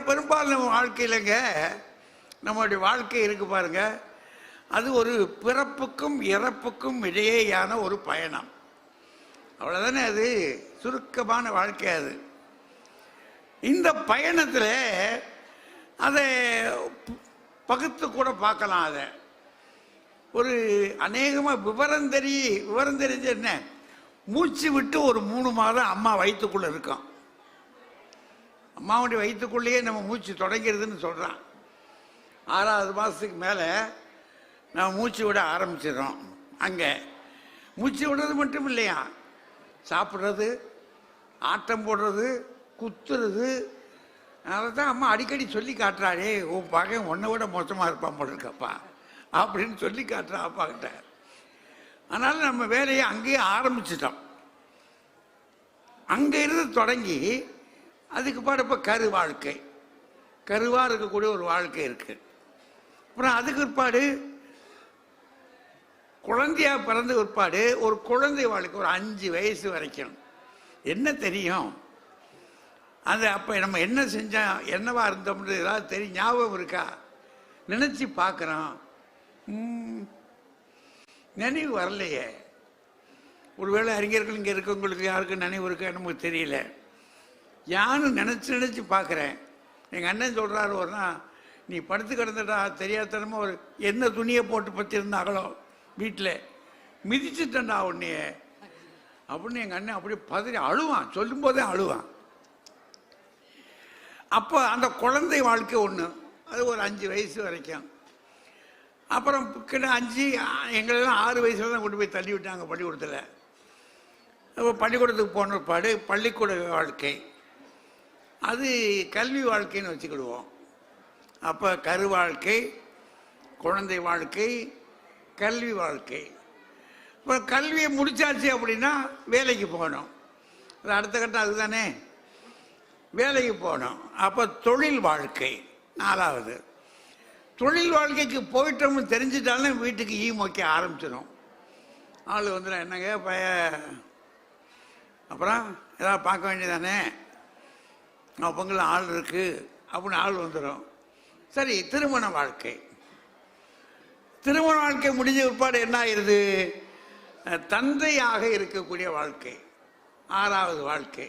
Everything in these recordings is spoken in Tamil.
பெரும்பாலும் வாழ்க்கையிலங்க நம்மளுடைய வாழ்க்கை இருக்கு பாருங்க, அது ஒரு பிறப்புக்கும் இறப்புக்கும் இடையேயான ஒரு பயணம். அவ்வளோதானே, அது சுருக்கமான வாழ்க்கை. அது இந்த பயணத்தில் அதை பகுத்து கூட பார்க்கலாம். அதை ஒரு அநேகமாக விவரம் தெரிஞ்ச என்ன, மூச்சு விட்டு ஒரு 3 மாதம் அம்மா வயிற்றுக்குள்ளே இருக்கோம். அம்மாவுடைய வயிற்றுக்குள்ளேயே நம்ம மூச்சு தொடங்கிறதுன்னு சொல்கிறான். 6வது மாதத்துக்கு மேலே நம்ம மூச்சு விட ஆரம்பிச்சிடறோம். அங்கே மூச்சு விடுறது மட்டும் இல்லையா, சாப்பிட்றது, ஆட்டம் போடுறது, குத்துறது. அதை தான் அம்மா அடிக்கடி சொல்லி காட்டுறாளே, உன் பகன் உன்னை விட மோசமாக இருப்பான் போல இருக்கப்பா அப்படின்னு சொல்லி காட்டுறா அப்பா கிட்ட. அதனால் நம்ம வேலையை அங்கேயே ஆரம்பிச்சிட்டோம். அங்கே இருந்து தொடங்கி அதுக்கு பாடு இப்போ கருவாக இருக்கக்கூடிய ஒரு வாழ்க்கை இருக்குது. அப்புறம் அதுக்கு பிற்பாடு குழந்தையா பிறந்த பிற்பாடு ஒரு குழந்தை வாழ்க்கை, ஒரு 5 வயசு வரைக்கும் என்ன தெரியும், அது அப்போ நம்ம என்ன செஞ்சோம், என்னவா இருந்தோம்னு ஏதாவது தெரியும், ஞாபகம் இருக்கா, நினச்சி பார்க்குறோம், நினைவு வரலையே. ஒருவேளை அறிஞர்கள் இங்கே இருக்கவங்களுக்கு யாருக்கும் நினைவு இருக்கா நமக்கு தெரியல. யாரும் நினச்சி பார்க்குறேன். எங்கள் அண்ணன் சொல்கிறாரு, ஒரு நாள் நீ படுத்து கிடந்துட்டா தெரியாதனமா ஒரு என்ன துணியை போட்டு பற்றிருந்தாங்களோ வீட்டில் மிதிச்சுட்டா உன்னையே அப்படின்னு எங்கள் அண்ணன் அப்படியே பதறி அழுவான், சொல்லும் போதே அழுவான். அப்போ அந்த குழந்தை வாழ்க்கை ஒன்று, அது ஒரு 5 வயசு வரைக்கும். அப்புறம் கிட்ட 5 எங்களெல்லாம் 6 வயசுல தான் கொண்டு போய் தள்ளி விட்டாங்க பள்ளிக்கூடத்தில். அப்போ பள்ளிக்கூடத்துக்கு போன பாடு பள்ளிக்கூட வாழ்க்கை, அது கல்வி வாழ்க்கைன்னு வச்சுக்கிடுவோம். அப்போ கரு வாழ்க்கை, குழந்தை வாழ்க்கை, கல்வி வாழ்க்கை. இப்போ கல்வியை முடிச்சாச்சு அப்படின்னா வேலைக்கு போகணும். அது அடுத்த கட்டம் அதுதானே, வேலைக்கு போகணும். அப்போ தொழில் வாழ்க்கை 4வது. தொழில் வாழ்க்கைக்கு போயிட்டோம்னு தெரிஞ்சிட்டாலும் வீட்டுக்கு மொக்க ஆரம்பிச்சிடும். ஆள் வந்துடும், என்னங்க அப்புறம் ஏதாவது பார்க்க வேண்டியதானே, பொங்கல் ஆள் இருக்குது அப்படின்னு ஆள் வந்துடும். சரி, திருமண வாழ்க்கை முடிஞ்ச பிற்பாடு என்ன ஆயிடுது, தந்தையாக இருக்கக்கூடிய வாழ்க்கை 6வது வாழ்க்கை.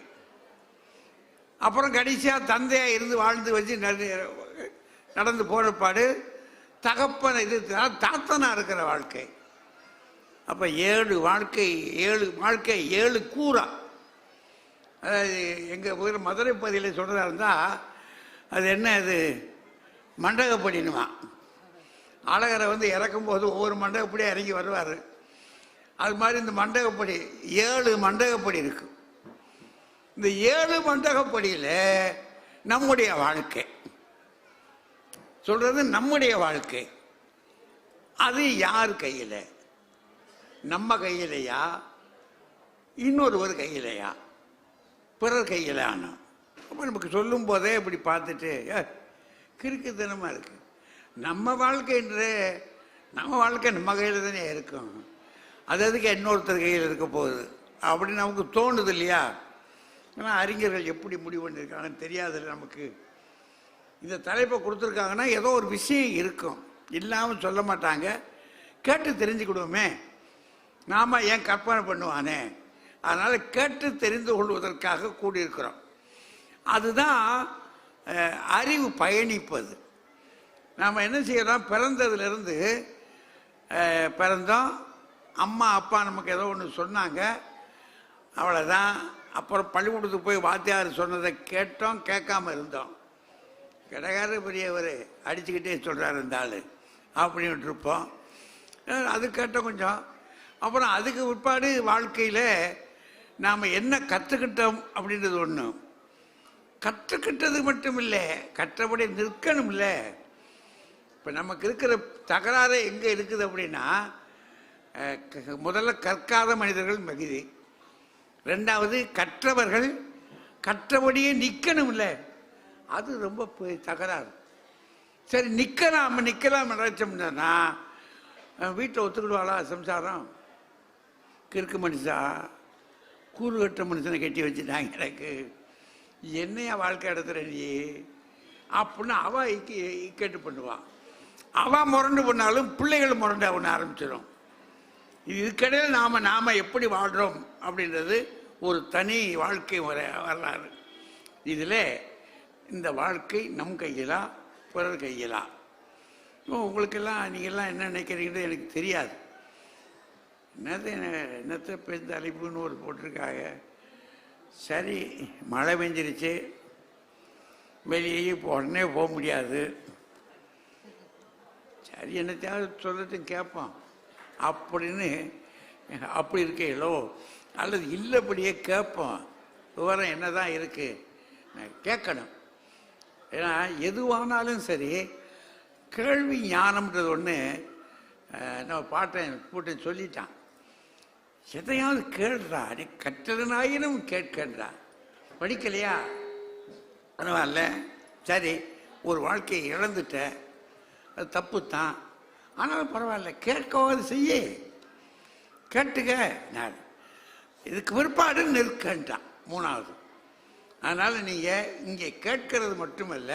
அப்புறம் கடைசியாக தந்தையாக இருந்து வாழ்ந்து வச்சு நடந்து போகிறப்பாடு தகப்பனை இது தாத்தனாக இருக்கிற வாழ்க்கை. அப்போ 7 வாழ்க்கை 7 கூறா. அதாவது எங்கள் ஊர் மதுரை பகுதியில் சொல்கிறதா இருந்தால் அது என்ன, அது மண்டகப்படினுமா. அழகரை வந்து இறக்கும்போது ஒவ்வொரு மண்டகப்படியாக இறங்கி வருவார். அது மாதிரி இந்த மண்டகப்படி 7 மண்டகப்படி இருக்கு. இந்த 7 மண்டகப்படியில் நம்முடைய வாழ்க்கை சொல்கிறது, நம்முடைய வாழ்க்கை அது யார் கையில், நம்ம கையிலையா, இன்னொருவர் கையிலையா, பிறர் கையில். ஆனால் அப்போ நமக்கு சொல்லும் போதே இப்படி பார்த்துட்டு கிறுக்குத்தனமாக இருக்குது. நம்ம வாழ்க்கைன்ற நம்ம வாழ்க்கை நம்ம கையில் தானே இருக்கும், அது அதுக்கு இன்னொருத்தர் கையில் இருக்க போகுது அப்படின்னு நமக்கு தோணுது இல்லையா. ஆனால் அறிஞர்கள் எப்படி முடிவு பண்ணியிருக்காங்கன்னு தெரியாது நமக்கு. இந்த தலைப்பை கொடுத்துருக்காங்கன்னா ஏதோ ஒரு விஷயம் இருக்கும், இல்லாமல் சொல்ல மாட்டாங்க. கேட்டு தெரிஞ்சுக்கிடுவோமே, நாம் ஏன் கற்பனை பண்ணுவானே, அதனால் கேட்டு தெரிந்து கொள்வதற்காக கூடியிருக்கிறோம். அதுதான் அறிவு பயணிப்பது. நாம் என்ன செய்யறோம், பிறந்ததுலேருந்து பிறந்தோம், அம்மா அப்பா நமக்கு ஏதோ ஒன்று சொன்னாங்க, அவ்வளோதான். அப்புறம் பள்ளிக்கூடத்துக்கு போய் வாத்தியார் சொன்னதை கேட்டோம், கேட்காம இருந்தோம். கிடையாது பெரியவர் அடிச்சுக்கிட்டே சொல்கிறார் இந்த ஆள் அப்படின்ட்டு இருப்போம். அது கேட்டோம் கொஞ்சம். அப்புறம் அதுக்கு பிற்பாடு வாழ்க்கையில் நாம் என்ன கற்றுக்கிட்டோம் அப்படின்றது ஒன்று. கற்றுக்கிட்டது மட்டும் இல்லை, கற்றபடி நிற்கணும் இல்லை. இப்போ நமக்கு இருக்கிற தகராறு எங்கே இருக்குது அப்படின்னா, முதல்ல கற்காத மனிதர்கள் மிகுதி, 2வது கற்றவர்கள் கற்றபடியே நிற்கணும் இல்லை, அது ரொம்ப தகராறு. சரி, நிற்கலாம் நினைச்சோம்னா வீட்டில் ஒத்துக்கிடுவாளா சம்சாரம்? கிறுக்கு மனுஷா, கூறு கட்ட மனுஷனை கட்டி வச்சுட்டாங்க எனக்கு, என்னையா வாழ்க்கை எடுத்துற நீ அப்படின்னு அவ இக்கட்டு பண்ணுவான். அவன் முரண்டு பண்ணாலும் பிள்ளைகள் முரண்டு அவனை ஆரம்பிச்சிடும். இதுக்கடையில் நாம எப்படி வாழ்கிறோம் அப்படின்றது ஒரு தனி வாழ்க்கை வரலாறு. இதில் இந்த வாழ்க்கை நம் கையிலா பிறர் கையிலா? உங்களுக்கெல்லாம் நீங்கள்லாம் என்ன நினைக்கிறீங்கன்னு எனக்கு தெரியாது. என்னத்தை பெருந்த அழைப்புன்னு ஒரு போட்டிருக்காங்க. சரி, மழை பெஞ்சிருச்சு, வெளியே உடனே போக முடியாது, சரி என்னத்தையாவது சொல்லத்தையும் கேட்போம் அப்படின்னு அப்படி இருக்கையிலோ அல்லது இல்லைப்படியே கேட்போம். விவரம் என்னதான் இருக்கு கேட்கணும். ஏன்னா எதுவானாலும் சரி கேள்வி ஞானம்ன்றது ஒன்று நம்ம கூட்ட சொல்லிட்டான். எதையாவது கேள்றா, நீ கற்றதனாயினும் கேட்கன்றா. படிக்கலையா பரவாயில்ல, சரி ஒரு வாழ்க்கையை இழந்துட்ட, அது தப்பு தான், ஆனாலும் பரவாயில்ல கேட்கவாது செய்ய, கேட்டுக்க, நான் இதுக்கு பிற்பாடு நிற்கன்றான் மூணாவது. அதனால் நீங்கள் இங்கே கேட்கறது மட்டுமல்ல,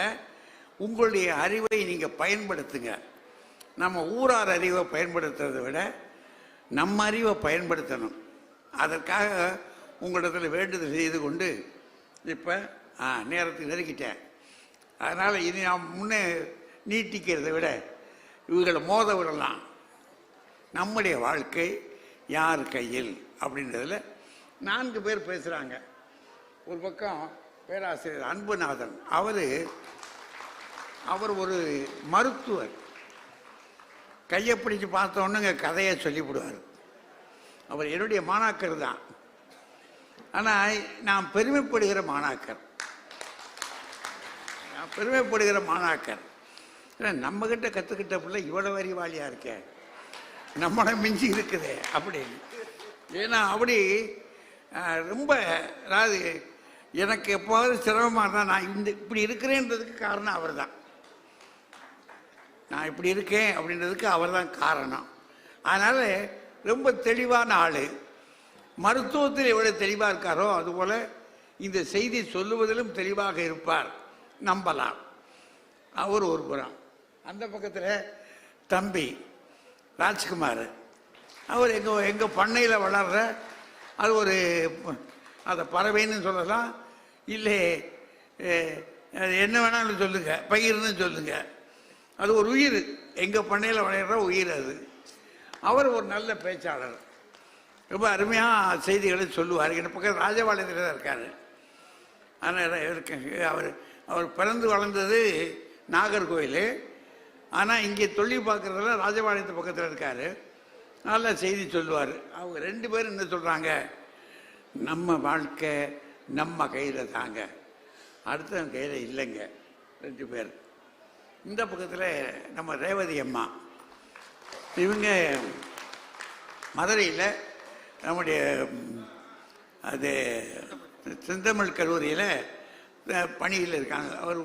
உங்களுடைய அறிவை நீங்கள் பயன்படுத்துங்க. நம்ம ஊரார் அறிவை பயன்படுத்துறதை விட நம்ம அறிவை பயன்படுத்தணும். அதற்காக உங்களிடத்தில் வேண்டுதல் செய்து கொண்டு இப்போ நேரத்துக்கு நெருக்கிட்டேன். அதனால் இனி நாம் முன்னே நீட்டிக்கிறதை விட இவங்களை மோத விடலாம். நம்முடைய வாழ்க்கை யார் கையில் அப்படின்றதில் 4 பேர் பேசுகிறாங்க. ஒரு பக்கம் பேராசிரியர் அன்புநாதன், அவர் ஒரு மருத்துவர். கையை பிடிச்சி பார்த்தோன்னுங்க கதையை சொல்லிவிடுவார். அவர் என்னுடைய மாணாக்கர் தான். ஆனால் நான் பெருமைப்படுகிற மாணாக்கர். நம்மகிட்ட கற்றுக்கிட்ட பிள்ளை இவ்வளோ அறிவாளியாக இருக்க, நம்மளை மிஞ்சி இருக்குது அப்படின்னு. ஏன்னா அப்படி ரொம்ப, அதாவது எனக்கு எப்போது சிரமமாக இருந்தால் நான் இப்படி இருக்கிறேன்றதுக்கு காரணம் அவர் தான். நான் இப்படி இருக்கேன் அப்படின்றதுக்கு அவர் தான் காரணம். அதனால் ரொம்ப தெளிவான ஆள். மருத்துவத்தில் எவ்வளோ தெளிவாக இருக்காரோ அதுபோல் இந்த செய்தி சொல்லுவதிலும் தெளிவாக இருப்பார், நம்பலாம். அவர் ஒரு புறம். அந்த பக்கத்தில் தம்பி ராஜ்குமார், அவர் எங்கள் பண்ணையில் வளர்ற, அது ஒரு அதை பறவைன்னு சொல்லலாம், இல்லை என்ன வேணாலும் சொல்லுங்கள், பயிர்னு சொல்லுங்கள், அது ஒரு உயிர், எங்கள் பண்ணையில் வளர்கிற உயிர் அது. அவர் ஒரு நல்ல பேச்சாளர், ரொம்ப அருமையாக செய்திகளை சொல்லுவார். என் பக்கம் ராஜபாளையத்தில் தான் இருக்கார். ஆனால் அவர் பிறந்து வளர்ந்தது நாகர்கோவில், ஆனால் இங்கே தொழில் பார்க்குறதுல ராஜபாளையத்து பக்கத்தில் இருக்கார். நல்ல செய்தி சொல்லுவார். அவங்க 2 பேரும் என்ன சொல்கிறாங்க, நம்ம வாழ்க்கை நம்ம கையில் தாங்க, அடுத்தவங்க கையில் இல்லைங்க. 2 பேர். இந்த பக்கத்தில் நம்ம ரேவதி அம்மா, இவங்க மதுரையில் நம்முடைய அது செந்தமிழ் கல்லூரியில் பணியில் இருக்காங்க. அவர்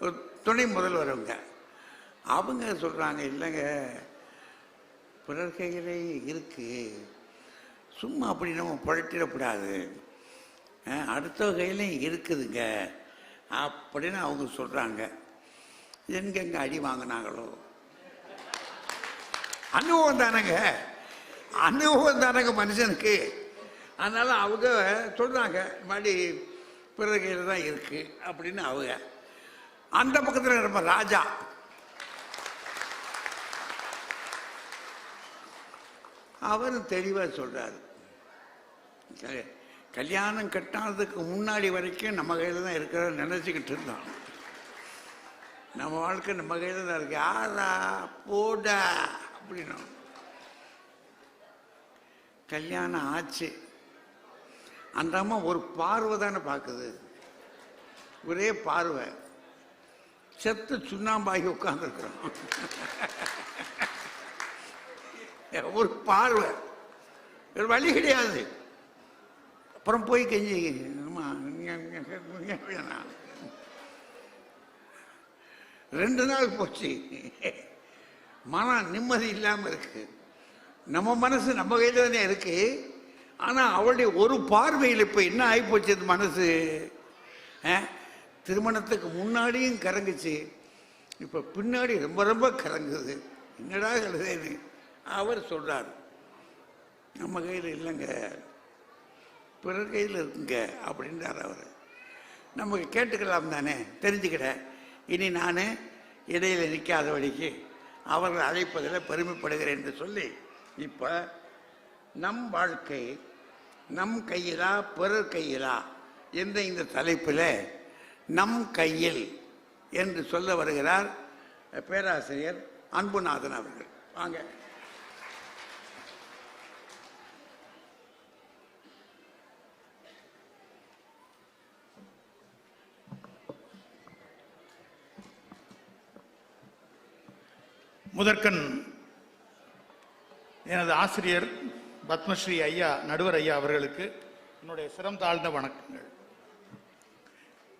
ஒரு துணை முதல்வர். அவங்க சொல்கிறாங்க, இல்லைங்க பிறர் கையிலே இருக்குது, சும்மா அப்படி நம்ம புழட்டிடக்கூடாது, அடுத்த கையிலையும் இருக்குதுங்க அப்படின்னு அவங்க சொல்கிறாங்க. எங்கெங்க அடி வாங்கினாங்களோ, அனுபவம் தானங்க மனுஷனுக்கு. அதனால் அவங்க சொல்கிறாங்க, மாதிரி பிறர் கையில் தான் இருக்குது அப்படின்னு அவங்க. அந்த பக்கத்தில் நம்ம ராஜா, அவரும் தெளிவாக சொல்கிறாரு, கல்யாணம் கட்டாததுக்கு முன்னாடி வரைக்கும் நம்ம கையில் தான் இருக்கிற நினச்சிக்கிட்டு இருந்தோம். நம்ம வாழ்க்கை நம்ம கையில் தான் இருக்கு, ஆறா போடா அப்படின்னா. கல்யாணம் ஆச்சு, அந்த அம்மா ஒரு பார்வை தானே பார்க்குது, ஒரே பார்வை, செத்து சுண்ணாம்பாகி உட்காந்துருக்குறோம். ஒரு பார்வை, ஒரு வழி கிடையாது. அப்புறம் போய் கெஞ்சி, 2 நாள் போச்சு, மன நிம்மதி இல்லாமல் இருக்கு. நம்ம மனசு நம்ம கையில் தானே இருக்கு. ஆனால் அவளுடைய ஒரு பார்வையில் இப்போ என்ன ஆகிப்போச்சு, மனசு திருமணத்துக்கு முன்னாடியும் கறங்குச்சு, இப்போ பின்னாடி ரொம்ப ரொம்ப கறங்குது. என்னடா எழுதுன்னு அவர் சொல்கிறார். நம்ம கையில் இல்லைங்க, பிறர் கையில் இருக்குங்க அப்படின்றார் அவர். நமக்கு கேட்டுக்கலாம் தானே, தெரிஞ்சுக்கிட. இனி நான் இடையில் நிற்காதபடிக்கு அவர்கள் அழைப்பதில் பெருமைப்படுகிறேன் என்று சொல்லி, இப்போ நம் வாழ்க்கை நம் கையிலா பிறர் கையிலா என்ற இந்த தலைப்பில் நம் கையில் என்று சொல்ல வருகிறார் பேராசிரியர் அன்புநாதன் அவர்கள். வாங்க. முதற்கண் எனது ஆசிரியர் பத்மஸ்ரீ ஐயா நடுவர் ஐயா அவர்களுக்கு என்னுடைய சிரம் தாழ்ந்த வணக்கங்கள்.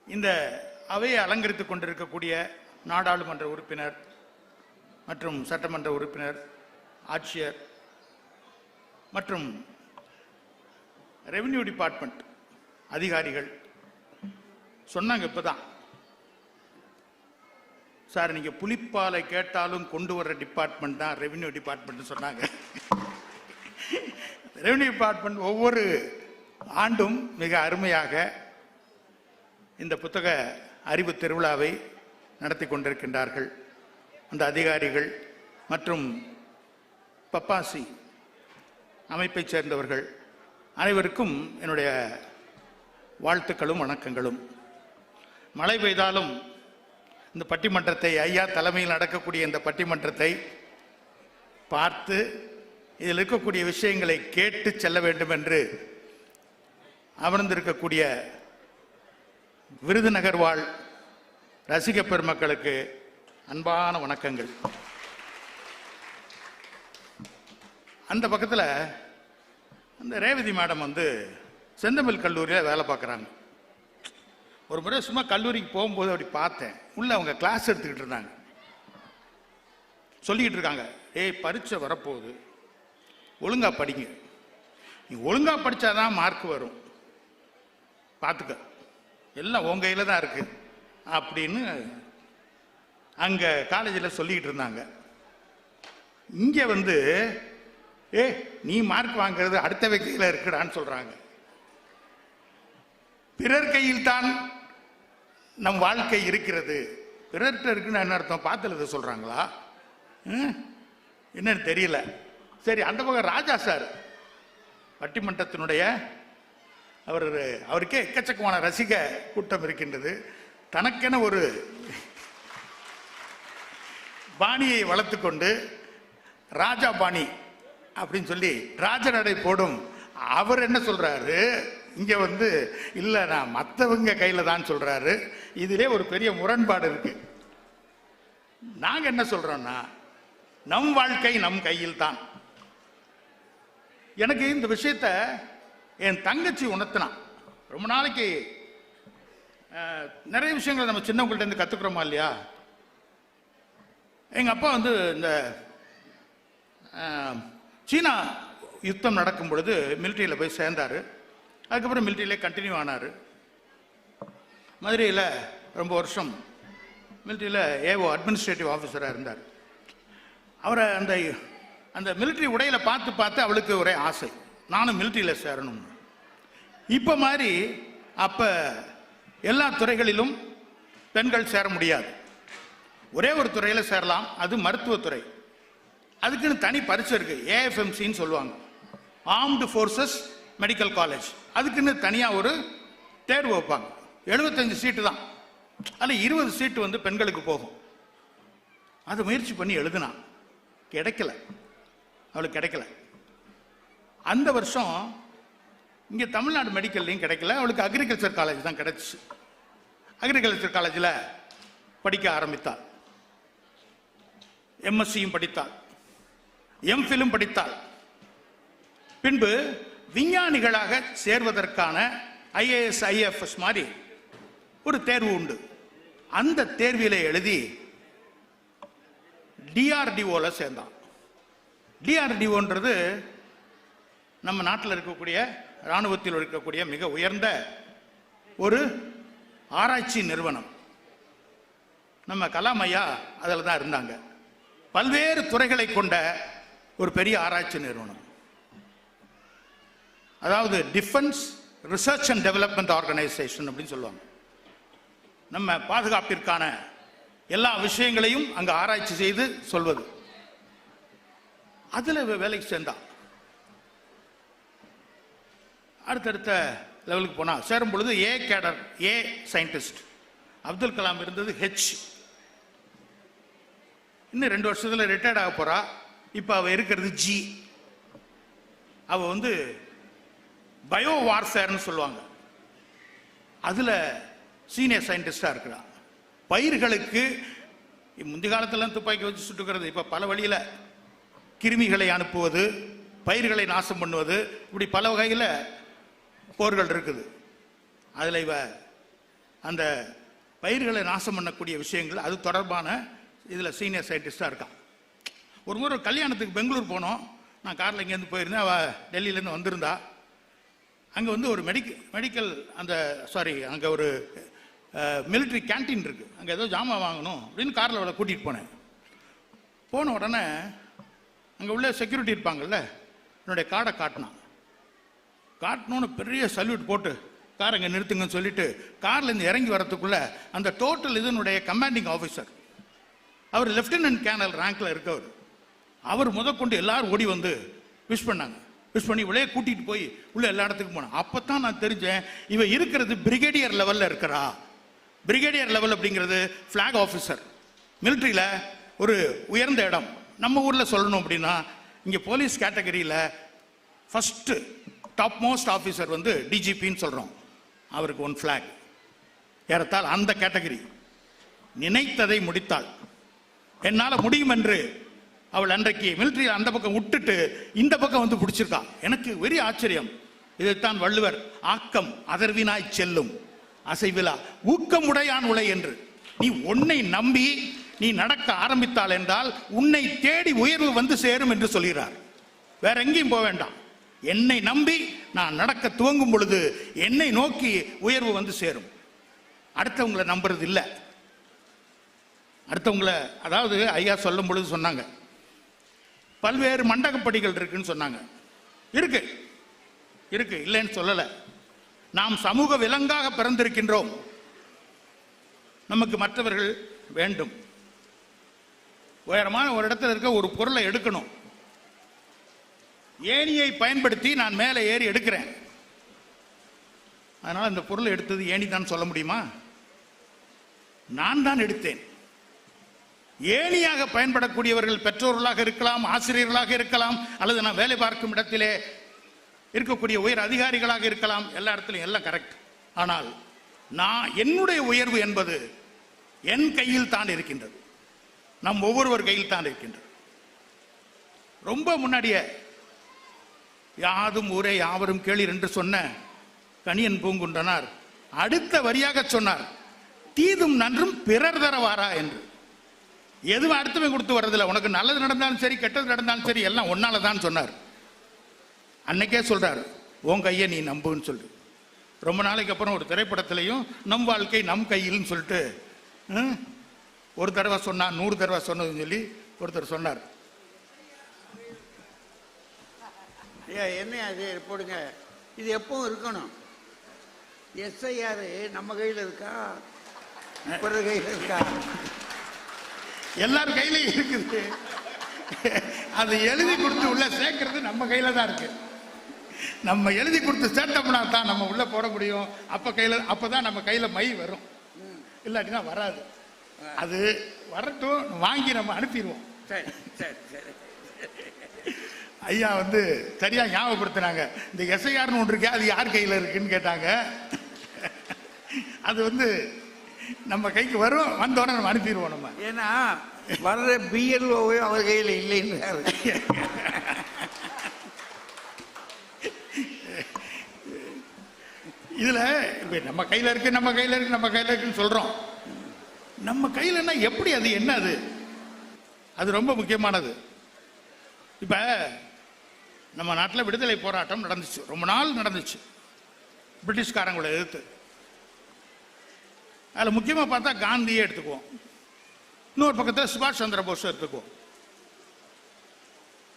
இந்த அவையை அலங்கரித்துக் கொண்டிருக்கக்கூடிய நாடாளுமன்ற உறுப்பினர் மற்றும் சட்டமன்ற உறுப்பினர், ஆட்சியர் மற்றும் ரெவென்யூ டிபார்ட்மெண்ட் அதிகாரிகள் சொன்னாங்க. இப்போதான் சார், நீங்கள் புலிப்பாலை கேட்டாலும் கொண்டு வர்ற டிபார்ட்மெண்ட் தான் ரெவென்யூ டிபார்ட்மெண்ட் சொன்னாங்க. ரெவென்யூ டிபார்ட்மெண்ட் ஒவ்வொரு ஆண்டும் மிக அருமையாக இந்த புத்தக அறிவு திருவிழாவை நடத்தி கொண்டிருக்கின்றார்கள். அந்த அதிகாரிகள் மற்றும் பப்பாசி அமைப்பைச் சேர்ந்தவர்கள் அனைவருக்கும் என்னுடைய வாழ்த்துக்களும் வணக்கங்களும். மழை பெய்தாலும் இந்த பட்டிமன்றத்தை, ஐயா தலைமையில் நடக்கக்கூடிய இந்த பட்டிமன்றத்தை பார்த்து இதில் இருக்கக்கூடிய விஷயங்களை கேட்டு செல்ல வேண்டும் என்று அமர்ந்திருக்கக்கூடிய விருதுநகர் வாழ் ரசிக பெருமக்களுக்கு அன்பான வணக்கங்கள். அந்த பக்கத்தில் அந்த ரேவதி மேடம் செந்தமிழ் கல்லூரியில் வேலை பார்க்குறாங்க. ஒரு முறை சும்மா கல்லூரிக்கு போகும்போது அப்படி பார்த்தேன். உள்ள அவங்க கிளாஸ் எடுத்துக்கிட்டு இருந்தாங்க. சொல்லிக்கிட்டு இருக்காங்க, ஏய் பரீட்சை வரப்போகுது, ஒழுங்கா படிங்க, நீ ஒழுங்கா படித்தாதான் மார்க் வரும், பார்த்துக்க, எல்லாம் உங்க கையில் தான் இருக்கு அப்படின்னு அங்கே காலேஜில் சொல்லிக்கிட்டு இருந்தாங்க. இங்கே நீ மார்க் வாங்கிறது அடுத்த கையில் இருக்குடான்னு சொல்கிறாங்க. பிறர் கையில் தான் நம் வாழ்க்கை இருக்கிறது. பிறர்கிட்ட இருக்குன்னு என்ன அர்த்தம்? பார்த்துல சொல்கிறாங்களா என்னன்னு தெரியல. சரி, அந்த பக்கம் ராஜா சார் பட்டிமன்றத்தினுடைய அவருக்கே எக்கச்சக்கமான ரசிக கூட்டம் இருக்கின்றது. தனக்கென ஒரு பாணியை வளர்த்து கொண்டு ராஜா பாணி அப்படின்னு சொல்லி ராஜநடை போடும் அவர் என்ன சொல்றாரு, இங்க இல்ல நான் மற்றவங்க கையில தான் சொல்றாரு. இதிலே ஒரு பெரிய முரண்பாடு இருக்கு. நாங்க என்ன சொல்றோம்னா, நம் வாழ்க்கை நம் கையில் தான். எனக்கு இந்த விஷயத்த என் தங்கச்சி உணர்த்தினான். ரொம்ப நாளைக்கு நிறைய விஷயங்களை நம்ம சின்னவங்கள்ட்ட இருந்து கத்துக்கிறோமா இல்லையா? எங்க அப்பா இந்த சீனா யுத்தம் நடக்கும் பொழுது மிலிட்டரியில் போய் சேர்ந்தாரு. அதுக்கப்புறம் மிலிட்டரியிலே கண்டினியூ ஆனார். மதுரையில் ரொம்ப வருஷம் மிலிட்டரியில் ஏஓ அட்மினிஸ்ட்ரேட்டிவ் ஆஃபீஸராக இருந்தார். அவரை அந்த மிலிட்டரி உடையில பார்த்து பார்த்து அவளுக்கு ஒரே ஆசை, நானும் மிலிட்டரியில் சேரணும். இப்போ மாதிரி அப்போ எல்லா துறைகளிலும் பெண்கள் சேர முடியாது. ஒரே ஒரு துறையில் சேரலாம், அது மருத்துவத்துறை. அதுக்குன்னு தனி பரீட்சை இருக்கு, ஏஎஃப்எம்சின்னு சொல்லுவாங்க, ஆர்ம்டு ஃபோர்ஸஸ் மெடிக்கல் காலேஜ். அதுக்குன்னு தனியாக ஒரு தேர்வு வைப்பாங்க. 75 சீட்டு தான், அதில் 20 சீட்டு பெண்களுக்கு போகும். அதை முயற்சி பண்ணி எழுதுனான், கிடைக்கல, அவளுக்கு கிடைக்கல. அந்த வருஷம் இங்கே தமிழ்நாடு மெடிக்கல்லையும் கிடைக்கல, அவளுக்கு அக்ரிகல்ச்சர் காலேஜ் தான் கிடைச்சிச்சு. அக்ரிகல்ச்சர் காலேஜில் படிக்க ஆரம்பித்தாள். எம்எஸ்சியும் படித்தாள், எம்ஃபிலும் படித்தாள். பின்பு விஞ்ஞானிகளாக சேர்வதற்கான ஐஏஎஸ் ஐஎஃப்எஸ் மாதிரி ஒரு தேர்வு உண்டு. அந்த தேர்விலே எழுதி டிஆர்டிஓல சேர்ந்தான். டிஆர்டிஓன்றது நம்ம நாட்டில் இருக்கக்கூடிய இராணுவத்தில் இருக்கக்கூடிய மிக உயர்ந்த ஒரு ஆராய்ச்சி நிறுவனம். நம்ம கலாம் ஐயா அதில் தான் இருந்தாங்க. பல்வேறு துறைகளை கொண்ட ஒரு பெரிய ஆராய்ச்சி நிறுவனம். அதாவது defence research and development organisation அப்படின்னு சொல்லுவாங்க. நம்ம பாதுகாப்பிற்கான எல்லா விஷயங்களையும் அங்க ஆராய்ச்சி செய்து சொல்வது. அதுல வேலைக்கு சேர்ந்தா அடுத்தடுத்த லெவலுக்கு போனா சேரும் பொழுது ஏ கேடர், ஏ சயின்டிஸ்ட். அப்துல் கலாம் இருந்தது ஹெச். இன்னும் 2 வருஷத்துல ரிட்டையர்ட் ஆக போறா. இப்ப அவ இருக்கிறது ஜி. அவ வந்து பயோ வார்ஃபேர்னு சொல்லுவாங்க. அதுல சீனியர் சயின்டிஸ்டா இருக்கிறா. பயிர்களுக்கு முந்தைய காலத்துல துப்பாக்கி வச்சு சுட்டுக்கிறது, இப்ப பல வழியில கிருமிகளை அனுப்புவது, பயிர்களை நாசம் பண்ணுவது, இப்படி பல வகையில் போர்கள் இருக்குது. அதில் இவ அந்த பயிர்களை நாசம் பண்ணக்கூடிய விஷயங்கள் அது தொடர்பான இதில் சீனியர் சயின்டிஸ்டாக இருக்கான். ஒரு முறை கல்யாணத்துக்கு பெங்களூர் போனோம். நான் காரில் இங்கேருந்து போயிருந்தேன். அவள் டெல்லியிலேருந்து வந்திருந்தா. அங்கே வந்து ஒரு மெடிக்கல் அங்கே ஒரு மிலிட்ரி கேன்டீன் இருக்குது. அங்கே ஏதோ ஜாமான் வாங்கணும் அப்படின்னு காரில் அவளை கூட்டிகிட்டு போனேன். போன உடனே அங்கே உள்ள செக்யூரிட்டி இருப்பாங்கல்ல, என்னுடைய கார்டை காட்டணும்னு பெரிய சல்யூட் போட்டு கார் அங்கே நிறுத்துங்கன்னு சொல்லிட்டு கார்லேருந்து இறங்கி வரத்துக்குள்ள அந்த டோட்டல் இதனுடைய கமாண்டிங் ஆஃபீஸர், அவர் லெப்டினன்ட் கேர்னல் ரேங்க்ல இருக்கவர், அவர் முதற்கொண்டு எல்லாரும் ஓடி வந்து விஷ் பண்ணாங்க. விஷ் பண்ணி இவளையே கூட்டிட்டு போய் உள்ள எல்லா இடத்துக்கும் போனேன். அப்பதான் நான் தெரிஞ்சேன் இவ இருக்கிறது பிரிகேடியர் லெவல்ல இருக்கிறா. பிரிகேடியர் லெவல் அப்படிங்கிறது பிளாக் ஆஃபீஸர், மிலிட்ரியில ஒரு உயர்ந்த இடம். நம்ம ஊர்ல சொல்லணும் அப்படின்னா இங்க போலீஸ் கேட்டகரியில ஃபர்ஸ்ட் டாப் மோஸ்ட் ஆஃபீஸர் வந்து டிஜிபின்னு சொல்றோம். அவருக்கு 1 பிளாக். ஏறத்தால் அந்த கேட்டகரி. நினைத்ததை முடித்தாள். என்னால முடியும் என்று அவள் அன்றைக்கு மிலிட்ரியில் அந்த பக்கம் விட்டுட்டு இந்த பக்கம் வந்து பிடிச்சிருக்கா. எனக்கு வெறி ஆச்சரியம். இதைத்தான் வள்ளுவர் ஆக்கம் அதர்வினாய் செல்லும் அசைவிலா ஊக்கமுடையான் உலை என்று. நீ உன்னை நம்பி நீ நடக்க ஆரம்பித்தாள் என்றால் உன்னை தேடி உயர்வு வந்து சேரும் என்று சொல்கிறார். வேற எங்கேயும் போக வேண்டாம். என்னை நம்பி நான் நடக்க துவங்கும் பொழுது என்னை நோக்கி உயர்வு வந்து சேரும். அடுத்தவங்களை நம்புறது இல்லை. அடுத்தவங்களை, அதாவது ஐயா சொல்லும் பொழுது சொன்னாங்க பல்வேறு மண்டகப்படிகள் இருக்குன்னு சொன்னாங்க. இருக்கு இருக்கு, இல்லைன்னு சொல்லல. நாம் சமூக விலங்காக பிறந்திருக்கின்றோம். நமக்கு மற்றவர்கள் வேண்டும். உயரமான ஒரு இடத்துல இருக்க ஒரு பொருளை எடுக்கணும். ஏணியை பயன்படுத்தி நான் மேலே ஏறி எடுக்கிறேன். அதனால இந்த பொருளை எடுத்தது ஏணி தான் சொல்ல முடியுமா? நான் தான் எடுத்தேன். ஏணியாக பயன்படக்கூடியவர்கள் பெற்றோர்களாக இருக்கலாம், ஆசிரியர்களாக இருக்கலாம், அல்லது நான் வேலை பார்க்கும் இடத்திலே இருக்கக்கூடிய உயர் அதிகாரிகளாக இருக்கலாம். எல்லா இடத்துலையும் எல்லாம் கரெக்ட். ஆனால் நான் என்னுடைய உயர்வு என்பது என் கையில் தான் இருக்கின்றது. நம் ஒவ்வொருவர் கையில் தான் இருக்கின்றது. ரொம்ப முன்னாடியே யாதும் ஊரே யாவரும் கேளீர் என்று சொன்ன கணியன் பூங்குன்றனார் அடுத்த வரியாக சொன்னார், தீதும் நன்றும் பிறர் தரவாரா என்று. எதுவும் அடுத்தவன் கொடுத்து வர்றதில்லை. உனக்கு நல்லது நடந்தாலும் சரி, கெட்டது நடந்தாலும் சரி, எல்லாம் ஒன்னால தான் சொன்னார். அன்னைக்கே சொல்றாரு, உன் கையை நீ நம்புன்னு சொல்லு. ரொம்ப நாளைக்கு அப்புறம் ஒரு திரைப்படத்திலையும் நம் வாழ்க்கை நம் கையில்னு சொல்லிட்டு ஒரு தடவை சொன்னா 100 தடவை சொன்னதுன்னு சொல்லி ஒருத்தர் சொன்னார். என்ன அது போடுங்க, இது எப்பவும் இருக்கணும். எஸ்ஐஆர் நம்ம கையில் இருக்கா, பிறர் கையில் இருக்கா? எல்லார் கையிலையும் இருக்குது. அது எழுதி கொடுத்து உள்ள சேர்க்கறது நம்ம கையில தான் இருக்கு. நம்ம எழுதி கொடுத்து சேர்த்தோம்னா தான் நம்ம உள்ள போட முடியும். அப்பதான் நம்ம கையில மை வரும், இல்லாட்டினா வராது. அது வரட்டும், வாங்கி நம்ம அனுப்பிடுவோம். சரி சரி சரி. ஐயா வந்து சரியா ஞாபகப்படுத்தினாங்க. இந்த எஸ்ஐஆர்னு ஒன்று இருக்கு, அது யார் கையில் இருக்குன்னு கேட்டாங்க. அது வந்து நம்ம கைக்கு வரும், வந்தோடனே நம்ம அனுப்பிடுவோம். நம்ம ஏன்னா வர்ற பிஎல்ஓவே அவர் கையில் இல்லைன்னு. இதுல நம்ம கையில இருக்கு, நம்ம கையில இருக்கு, நம்ம கையில இருக்குன்னு சொல்றோம். நம்ம கையிலன்னா எப்படி, அது என்ன, அது ரொம்ப முக்கியமானது. இப்ப நம்ம நாட்டில் விடுதலை போராட்டம் நடந்துச்சு, ரொம்ப நாள் நடந்துச்சு. பிரிட்டிஷ்காரங்களை எதிர்த்து அதில் முக்கியமாக பார்த்தா காந்தியே எடுத்துக்குவோம், இன்னொரு பக்கத்தில் சுபாஷ் சந்திர போஸ் எடுத்துக்குவோம்.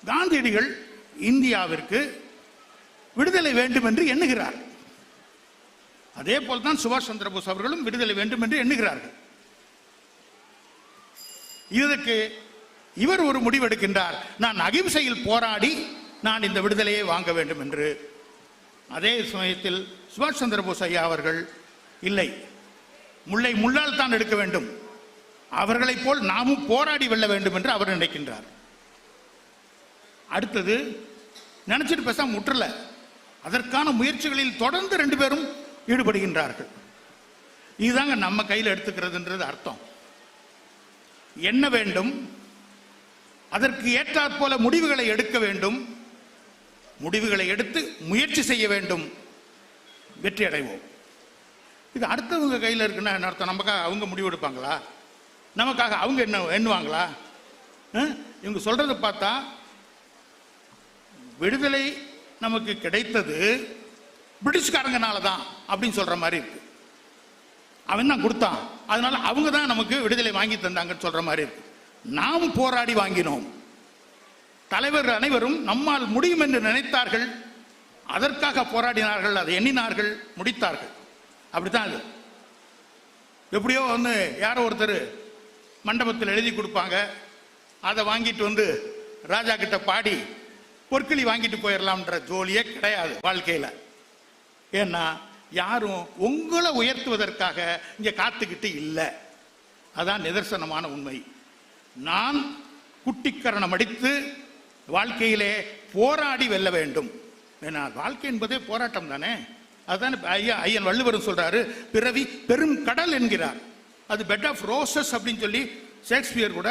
காந்தியடிகள் இந்தியாவிற்கு விடுதலை வேண்டும் என்று எண்ணுகிறார். அதே போல்தான் சுபாஷ் சந்திர போஸ் அவர்களும் விடுதலை வேண்டும் என்று எண்ணுகிறார்கள். இதற்கு இவர் ஒரு முடிவெடுக்கின்றார், நான் அகிம்சையில் போராடி நான் இந்த விடுதலையை வாங்க வேண்டும் என்று. அதே சமயத்தில் சுபாஷ் சந்திர போஸ் ஐயா அவர்கள் இல்லை, முல்லை முள்ளால் தான் எடுக்க வேண்டும், அவர்களைப் போல் நாமும் போராடி வெல்ல வேண்டும் என்று அவர் நினைக்கின்றார். அடுத்தது நினைச்சிட்டு பேசாம முற்றல, அதற்கான முயற்சிகளில் தொடர்ந்து 2 பேரும் ஈடுபடுகின்றார்கள். இதுதாங்க நம்ம கையில் எடுத்துக்கிறதுன்றது அர்த்தம். என்ன வேண்டும், அதற்கு ஏற்றாற் போல முடிவுகளை எடுக்க வேண்டும், முடிவுகளை எடுத்து முயற்சி செய்ய வேண்டும், வெற்றி அடைவோம். இது அடுத்தவங்க கையில் இருக்குன்னா என்ன அர்த்தம்? நமக்காக அவங்க முடிவு எடுப்பாங்களா? நமக்காக அவங்க என்ன எண்ணுவாங்களா? இவங்க சொல்றதை பார்த்தா விடுதலை நமக்கு கிடைத்தது பிரிட்டிஷ்காரங்கனால தான் அப்படின்னு சொல்ற மாதிரி இருக்கு. அவன் தான் கொடுத்தான், அதனால அவங்க தான் நமக்கு விடுதலை வாங்கி தந்தாங்கன்னு சொல்ற மாதிரி இருக்கு. நாம் போராடி வாங்கினோம். தலைவர்கள் அனைவரும் நம்மால் முடியும் என்று நினைத்தார்கள், அதற்காக போராடினார்கள், அதை எண்ணினார்கள், முடித்தார்கள். அப்படித்தான் அது. எப்படியோ யாரோ ஒருத்தர் மண்டபத்தில் எழுதி கொடுப்பாங்க, அதை வாங்கிட்டு ராஜா கிட்ட பாடி பொற்களி வாங்கிட்டு போயிடலாம்ன்ற ஜோலியே கிடையாது வாழ்க்கையில. ஏன்னா யாரும் உங்களை உயர்த்துவதற்காக இங்க காத்துக்கிட்டு இல்லை. அதான் நிதர்சனமான உண்மை. நான் குட்டிக்கரணம் அடித்து வாழ்க்கையிலே போராடி வெல்ல வேண்டும். ஏன்னா வாழ்க்கை என்பதே போராட்டம் தானே. அதுதான் ஐயன் வள்ளுவரும் சொல்றாரு, பிறவி பெரும் கடல் என்கிறார். அது பெட் ஆஃப் ரோசஸ் அப்படின்னு சொல்லி ஷேக்ஸ்பியர் கூட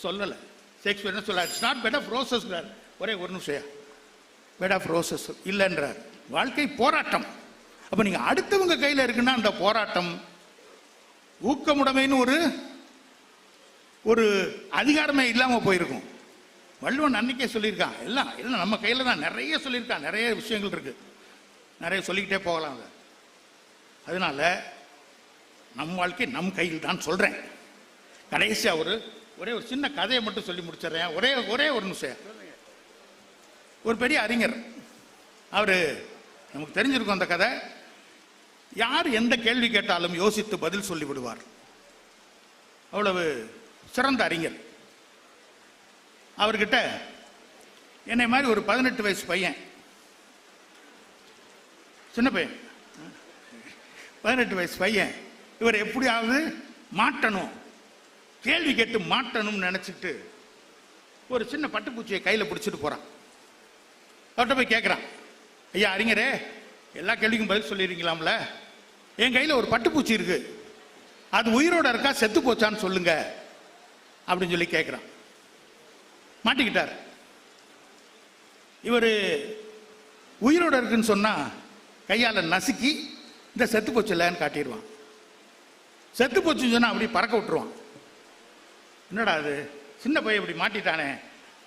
சொல்லல. ஷேக்ஸ்பியர் சொல்றாரு, it's not bed of roses. ஒரே ஒரு நிமிஷம், பெட் ஆஃப் ரோசஸ் இல்லைன்றார். வாழ்க்கை போராட்டம். அப்ப நீங்க அடுத்தவங்க கையில இருக்குன்னா அந்த போராட்டம் ஊக்கமுடைமைன்னு ஒரு அதிகாரமே இல்லாம போயிருக்கும். வள்ளுவன் அன்னைக்கே சொல்லியிருக்கான், எல்லாம் நம்ம கையில தான். நிறைய சொல்லியிருக்கான், நிறைய விஷயங்கள் இருக்கு, நிறைய சொல்லிக்கிட்டே போகலாம். அதனால நம் வாழ்க்கை நம் கையில் தான் சொல்றேன். கடைசியா ஒரே ஒரு சின்ன கதையை மட்டும் சொல்லி முடிச்சிடறேன். ஒரே ஒரு நிமிஷம். ஒரு பெரிய அறிஞர், அவரு நமக்கு தெரிஞ்சிருக்கும் அந்த கதை. யார் எந்த கேள்வி கேட்டாலும் யோசித்து பதில் சொல்லி விடுவார். அவ்வளவு சிறந்த அறிஞர். அவர்கிட்ட என்னை மாதிரி ஒரு 18 வயசு பையன், சின்ன பையன், 18 வயசு பையன், இவர் எப்படியாவது மாட்டணும், கேள்வி கேட்டு மாட்டணும்னு நினைச்சிட்டு ஒரு சின்ன பட்டுப்பூச்சியை கையில் பிடிச்சிட்டு போறான். அவர்கிட்ட போய் கேட்குறான், ஐயா அறிஞரே, எல்லா கேள்விக்கும் பதில் சொல்லிடுறீங்களாம்ல, என் கையில் ஒரு பட்டுப்பூச்சி இருக்கு, அது உயிரோட இருக்கா செத்து போச்சான்னு சொல்லுங்க அப்படின்னு சொல்லி கேட்குறான். மாட்டிக்கிட்டார். இவர் உயிரோட இருக்குன்னு சொன்னா கையால் நசுக்கி இந்த செத்து போச்சு இல்லைன்னு காட்டிடுவான். செத்து போச்சுன்னு சொன்னா அப்படி பறக்க விட்டுருவான். என்னடா அது, சின்ன பையன் இப்படி மாட்டிட்டானே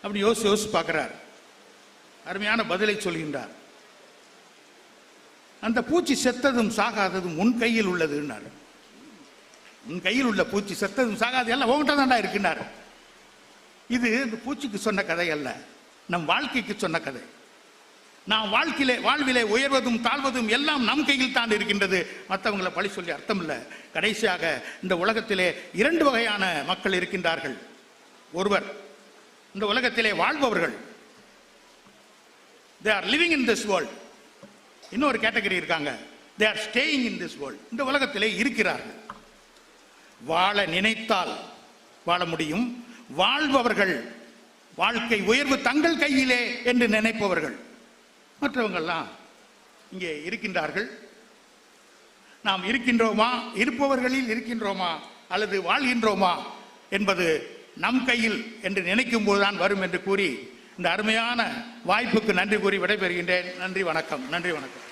அப்படி யோசிச்சு பார்க்கிறார். அருமையான பதிலை சொல்கின்றார். அந்த பூச்சி செத்ததும் சாகாததும் உன் கையில் உள்ளதுன்னார். உன் கையில் உள்ள பூச்சி செத்ததும் சாகாது எல்லாம் உங்கள்கிட்ட தான்டா இருக்குன்னார். இது இந்த பூச்சிக்கு சொன்ன கதை அல்ல, நம் வாழ்க்கைக்கு சொன்ன கதை. நாம் வாழ்விலே உயர்வதும் தாழ்வதும் எல்லாம் நம் கையில் தான் இருக்கின்றது. மற்றவங்களை பழி சொல்லி அர்த்தம் இல்லை. கடைசியாக இந்த உலகத்திலே 2 வகையான மக்கள் இருக்கின்றார்கள். ஒருவர் இந்த உலகத்திலே வாழ்பவர்கள், they are living in this world. இன்னொரு கேட்டகரி இருக்காங்க, they are staying in this world. இந்த உலகத்திலே இருக்கிறார்கள். வாழ நினைத்தால் வாழ முடியும். வாழ்பவர்கள் வாழ்க்கை உயர்வு தங்கள் கையிலே என்று நினைப்பவர்கள். மற்றவங்கள்லாம் இங்கே இருக்கின்றார்கள். நாம் இருக்கின்றோமா, இருப்பவர்களில் இருக்கின்றோமா அல்லது வாழ்கின்றோமா என்பது நம் கையில் என்று நினைக்கும் போதுதான் வரும் என்று கூறி இந்த அருமையான வாய்ப்புக்கு நன்றி கூறி விடைபெறுகின்றேன். நன்றி, வணக்கம். நன்றி, வணக்கம்.